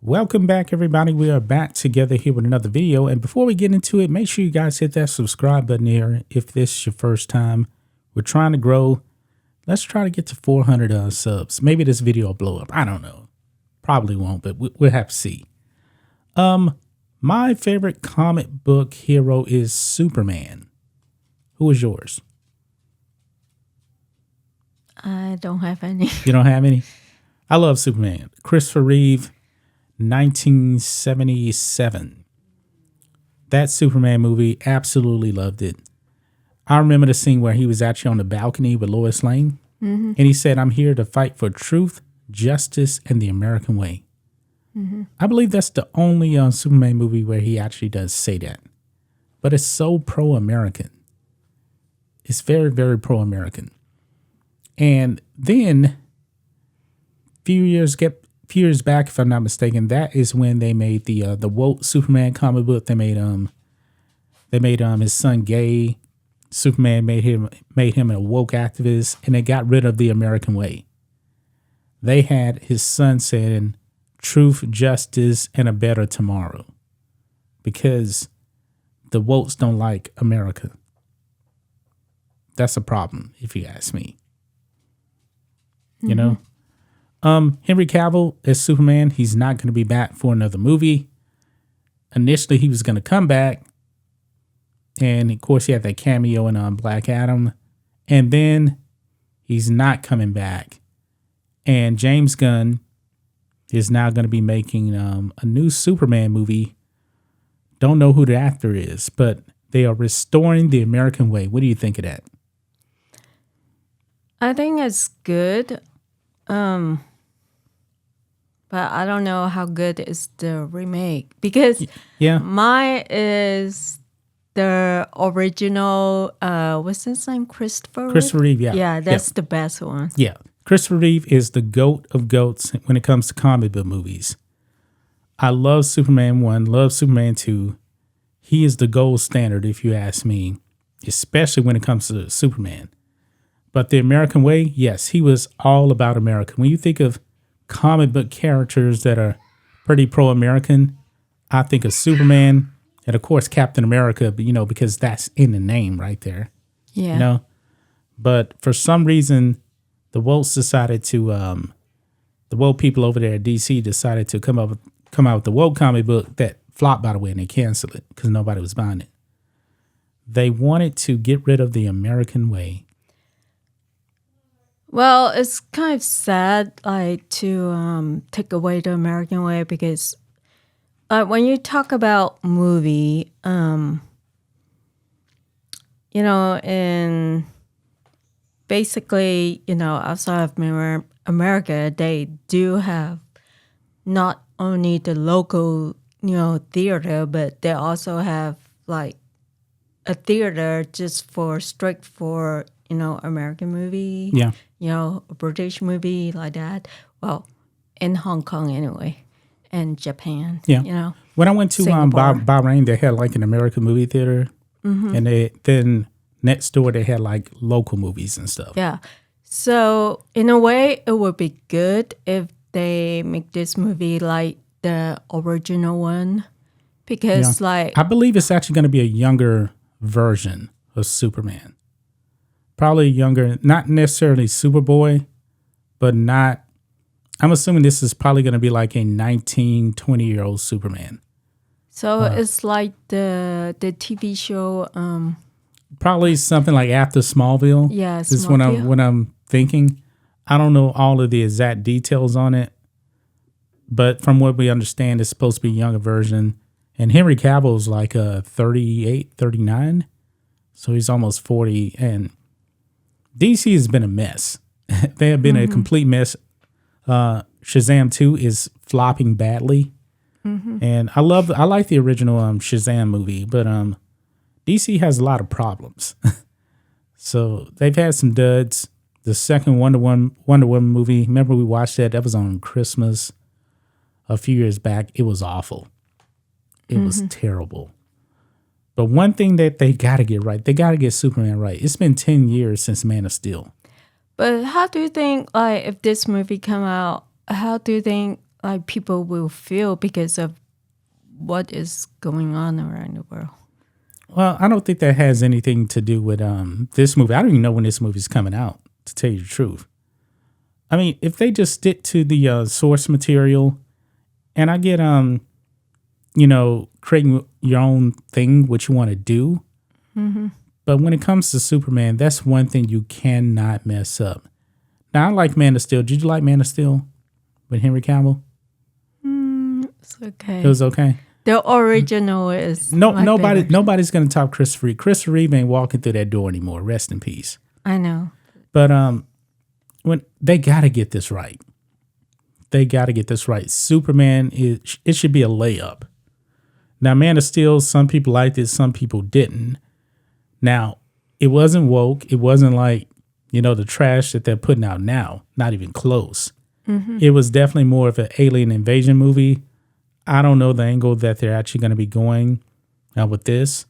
Welcome back, everybody. We are back together here with another video. And before we get into it, make sure you guys hit that subscribe button here if this is your first time. We're trying to grow. Let's try to get to 400 subs. Maybe this video will blow up. I don't know. Probably won't, but we'll have to see. My favorite comic book hero is Superman. Who is yours? I don't have any. You don't have any? I love Superman. Christopher Reeve, 1977. That Superman movie, absolutely loved it. I remember the scene where he was actually on the balcony with Lois Lane. And he said, "I'm here to fight for truth, justice, and the American way." I believe that's the only Superman movie where he actually does say that. But it's so pro-American. It's very, very pro-American. And then, few years back, if I'm not mistaken, that is when they made the woke Superman comic book. They made his son gay. Superman made him a woke activist, and they got rid of the American way. They had his son saying truth, justice, and a better tomorrow, because the wokes don't like America. That's a problem, if you ask me. You know? Henry Cavill as Superman, he's not going to be back for another movie. Initially, he was going to come back. And, of course, he had that cameo in Black Adam. And then he's not coming back. And James Gunn is now going to be making a new Superman movie. Don't know who the actor is, but they are restoring the American way. What do you think of that? I think it's good. But I don't know how good is the remake, because mine is the original. What's his name? Christopher Reeve. Yeah, that's the best one. Yeah, Christopher Reeve is the GOAT of GOATs when it comes to comic book movies. I love Superman 1, love Superman 2. He is the gold standard, if you ask me, especially when it comes to Superman. But the American way, yes, he was all about America. When you think of comic book characters that are pretty pro-American, I think of Superman and, of course, Captain America, but, because that's in the name right there. Yeah. But for some reason, the wokes decided to, the woke people over there at DC decided to come out with the woke comic book that flopped, by the way, and they canceled it because nobody was buying it. They wanted to get rid of the American way. Well, it's kind of sad, to take away the American way, because when you talk about movie, and basically, outside of America, they do have not only the local, theater, but they also have a theater just straight for American movie. Yeah. A British movie like that. Well, in Hong Kong anyway, and Japan. Yeah. When I went to Bahrain, they had an American movie theater, and then next door they had local movies and stuff. Yeah. So in a way, it would be good if they make this movie like the original one, because I believe it's actually going to be a younger version of Superman. Probably younger, not necessarily Superboy, but not. I'm assuming this is probably going to be like a 19, 20-year-old Superman. So it's like the TV show. Probably something like after Smallville. Yeah, This is what I'm thinking. I don't know all of the exact details on it, but from what we understand, it's supposed to be a younger version. And Henry Cavill's 38, 39, so he's almost 40, and DC has been a mess. They have been a complete mess. Shazam 2 is flopping badly. And I like the original Shazam movie, but DC has a lot of problems. So they've had some duds. The second Wonder Woman movie, remember we watched that? That was on Christmas a few years back. It was awful. It was terrible. But one thing that they got to get right, they got to get Superman right. It's been 10 years since Man of Steel. But how do you think, if this movie come out, how do you think like people will feel because of what is going on around the world. Well, I don't think that has anything to do with this movie. I don't even know when this movie's coming out, to tell you the truth. I mean, if they just stick to the source material, and I get creating your own thing, what you want to do. Mm-hmm. But when it comes to Superman, that's one thing you cannot mess up. Now, I like Man of Steel. Did you like Man of Steel with Henry Cavill? It's okay. It was okay. The original is nobody's gonna top Christopher Reeve. Christopher Reeve ain't walking through that door anymore. Rest in peace. I know. But when they gotta get this right. They gotta get this right. Superman it should be a layup. Now, Man of Steel, some people liked it, some people didn't. Now, it wasn't woke. It wasn't like, the trash that they're putting out now. Not even close. Mm-hmm. It was definitely more of an alien invasion movie. I don't know the angle that they're actually going to be going with this.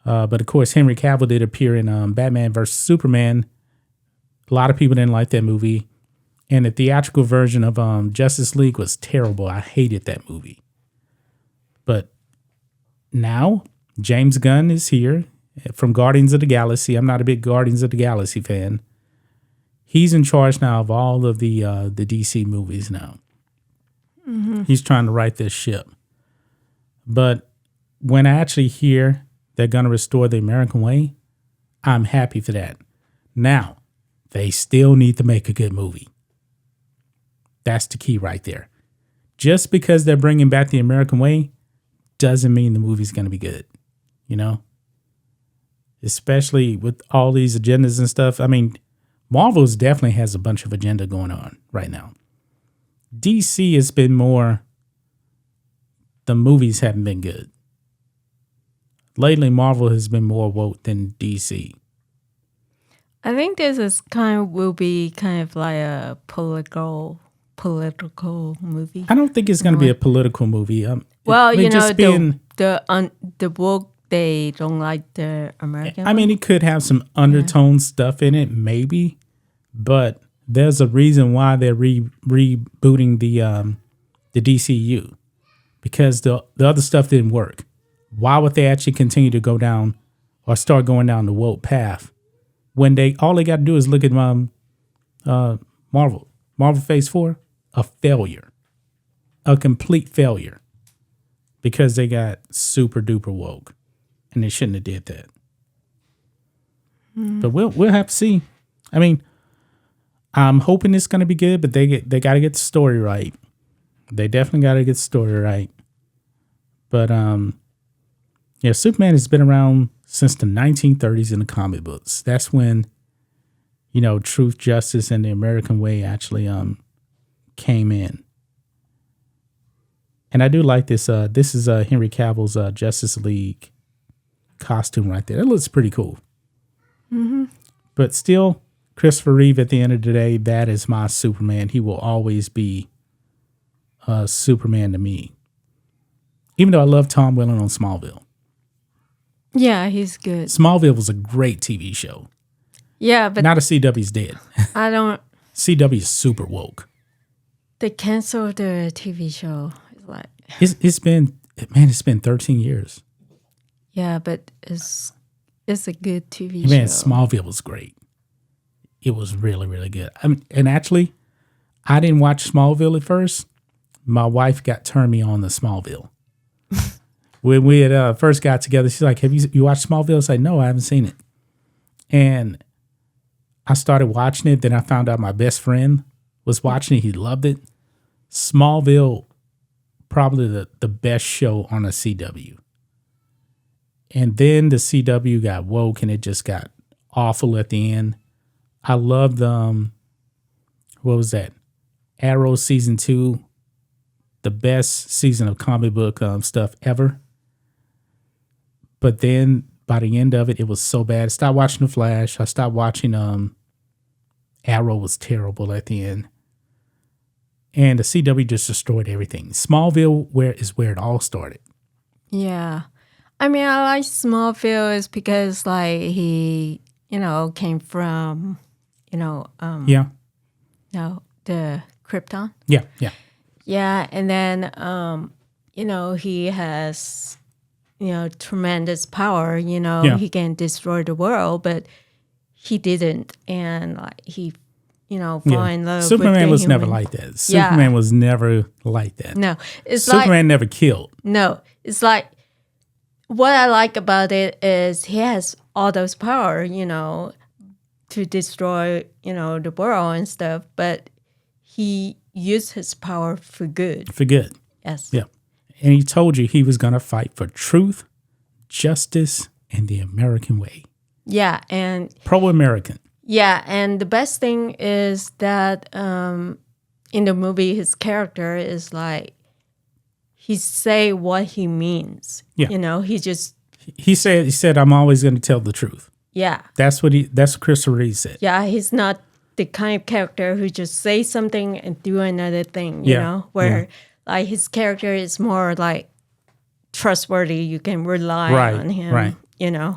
But, of course, Henry Cavill did appear in Batman vs. Superman. A lot of people didn't like that movie. And the theatrical version of Justice League was terrible. I hated that movie. But now, James Gunn is here from Guardians of the Galaxy. I'm not a big Guardians of the Galaxy fan. He's in charge now of all of the DC movies now. Mm-hmm. He's trying to right this ship. But when I actually hear they're going to restore the American way, I'm happy for that. Now, they still need to make a good movie. That's the key right there. Just because they're bringing back the American way doesn't mean the movie's going to be good, Especially with all these agendas and stuff. I mean, Marvel's definitely has a bunch of agenda going on right now. DC has been more, the movies haven't been good. Lately, Marvel has been more woke than DC. I think this is will be kind of like a political movie. I don't think it's going to be a political movie. Well, the book, they don't like the American. I mean, it could have some undertone stuff in it, maybe, but there's a reason why they're rebooting the DCU, because the other stuff didn't work. Why would they actually continue to go down or start going down the woke path when all they got to do is look at Marvel Phase 4, a failure, a complete failure, because they got super duper woke, and they shouldn't have did that. But we'll have to see. I mean, I'm hoping it's going to be good, but they got to get the story right. They definitely got to get the story right. But Superman has been around since the 1930s in the comic books. That's when, truth, justice, and the American way actually came in. And I do like this. This is Henry Cavill's Justice League costume right there. It looks pretty cool. Mm-hmm. But still, Christopher Reeve, at the end of the day, that is my Superman. He will always be Superman to me. Even though I love Tom Welling on Smallville. Yeah, he's good. Smallville was a great TV show. Yeah, but now the CW's dead. I don't. CW is super woke. They canceled the TV show. It's been 13 years. Yeah, but it's a good TV show. Man, Smallville was great. It was really, really good. And actually, I didn't watch Smallville at first. My wife turned me on to Smallville. When we had first got together, she's like, "Have you watched Smallville?" I was like, "No, I haven't seen it." And I started watching it. Then I found out my best friend was watching it. He loved it. Smallville, probably the best show on a CW. And then the CW got woke and it just got awful at the end. I loved, what was that? Arrow season 2, the best season of comic book stuff ever. But then by the end of it, it was so bad. I stopped watching The Flash. I stopped watching Arrow was terrible at the end. And the CW just destroyed everything. Smallville is where it all started. Yeah. I mean, I like Smallville is because he, came from, the Krypton. Yeah. Yeah, and then he has tremendous power. Yeah. He can destroy the world, but he didn't, and like he fall in love with Superman the was never human. like that. Superman was never like that. No, it's Superman never killed. No, it's like what I like about it is he has all those power, to destroy, the world and stuff, but he used his power for good. For good. Yes. Yeah. And he told you he was going to fight for truth, justice, and the American way. Yeah, and Pro-American. yeah, and the best thing is that in the movie, his character is like he say what he means. Yeah. He said I'm always going to tell the truth. Yeah. That's what Christopher Reeve said. Yeah, he's not the kind of character who just say something and do another thing, where like his character is more like trustworthy. You can rely on him, Right.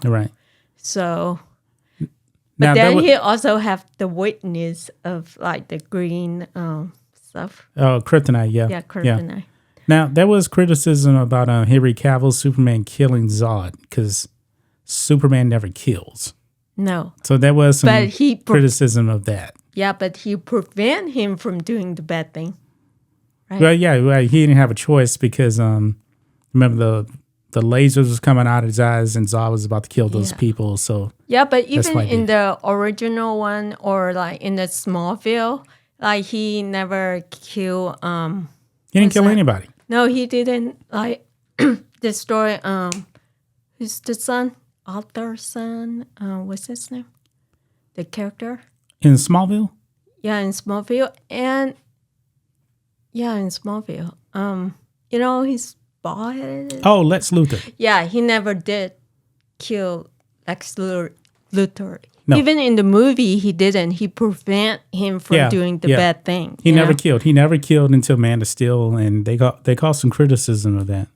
Right. So, Now, but then he also have the witness of like the green stuff. Oh, kryptonite, yeah. Yeah, kryptonite. Yeah. Now, there was criticism about Henry Cavill's Superman killing Zod because Superman never kills. No. So there was some but criticism of that. Yeah, but he prevent him from doing the bad thing. Right? Well, yeah, he didn't have a choice because remember the lasers was coming out of his eyes and Zod was about to kill those people. So yeah, but even in the original one or like in the Smallville, like he never killed. He didn't kill anybody. No, he didn't like destroy. Who's the son? Arthur's son. What's his name? The character in Smallville. Yeah, in Smallville, and in Smallville. His boss. Oh, Lex Luthor. Yeah, he never did kill Lex Luthor. No. Even in the movie, he didn't. He prevent him from doing the bad thing. He never killed. He never killed until Man of Steel, and they caused some criticism of that.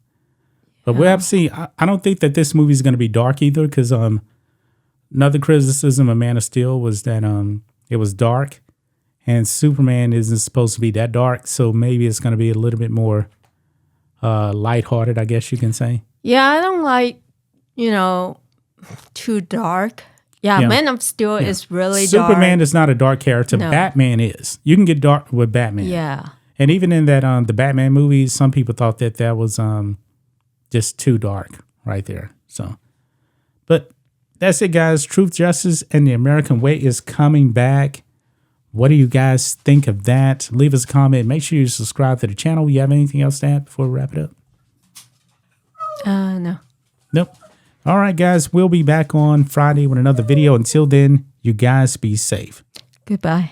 But we'll have to see. I don't think that this movie is going to be dark either, because another criticism of Man of Steel was that it was dark, and Superman isn't supposed to be that dark, so maybe it's going to be a little bit more lighthearted, I guess you can say. Yeah, I don't like, too dark. Yeah, Man of Steel is really dark. Superman is not a dark character. No. Batman is. You can get dark with Batman. Yeah. And even in that the Batman movies, some people thought that was just too dark right there. So, but that's it, guys. Truth, Justice, and the American Way is coming back. What do you guys think of that? Leave us a comment. Make sure you subscribe to the channel. You have anything else to add before we wrap it up? No. Nope. All right, guys. We'll be back on Friday with another video. Until then, you guys be safe. Goodbye.